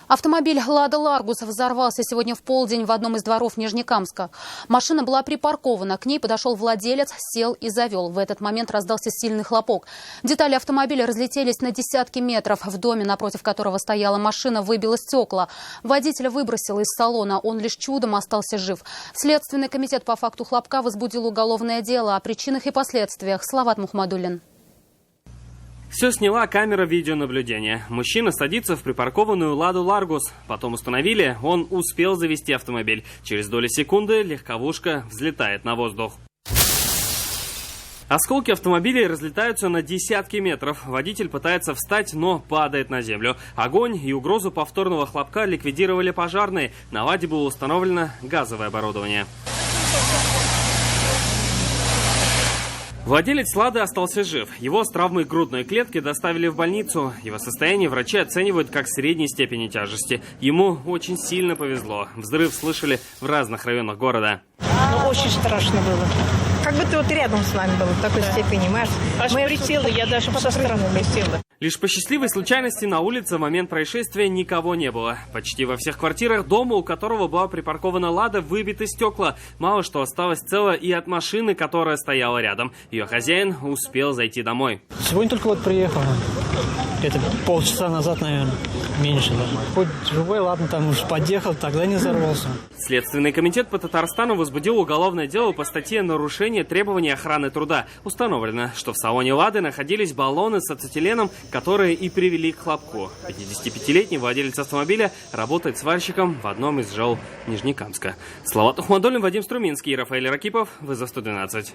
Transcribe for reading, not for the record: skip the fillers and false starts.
Автомобиль «Лада Ларгус» взорвался сегодня в полдень в одном из дворов Нижнекамска. Машина была припаркована. К ней подошел владелец, сел и завел. В этот момент раздался сильный хлопок. Детали автомобиля разлетелись на десятки метров. В доме, напротив которого стояла машина, выбило стекла. Водителя выбросило из салона. Он лишь чудом остался жив. Следственный комитет по факту хлопка возбудил уголовное дело. О причинах и последствиях Салават Мухаммадуллин. Все сняла камера видеонаблюдения. Мужчина садится в припаркованную «Ладу Ларгус». Потом установили, он успел завести автомобиль. Через доли секунды легковушка взлетает на воздух. Осколки автомобилей разлетаются на десятки метров. Водитель пытается встать, но падает на землю. Огонь и угрозу повторного хлопка ликвидировали пожарные. На «Ладе» было установлено газовое оборудование. Владелец «Лады» остался жив. Его с травмой грудной клетки доставили в больницу. Его состояние врачи оценивают как средней степени тяжести. Ему очень сильно повезло. Взрыв слышали в разных районах города. Очень страшно было. Как будто вот рядом с нами было в такой степени, понимаешь? Аж присела, я даже со стороны присела. Лишь по счастливой случайности на улице в момент происшествия никого не было. Почти во всех квартирах дома, у которого была припаркована «Лада», выбиты стекла. Мало что осталось цело и от машины, которая стояла рядом. Ее хозяин успел зайти домой. Сегодня только вот приехал. Где-то полчаса назад, наверное. Меньше даже. Хоть живой, ладно, там уж подъехал, тогда не взорвался. Следственный комитет по Татарстану возбудил уголовное дело по статье «Нарушение требований охраны труда». Установлено, что в салоне «Лады» находились баллоны с ацетиленом, которые и привели к хлопку. 55-летний владелец автомобиля работает сварщиком в одном из жил Нижнекамска. Салават Мухаммадуллин, Вадим Струминский и Рафаэль Ракипов. Вызов 112.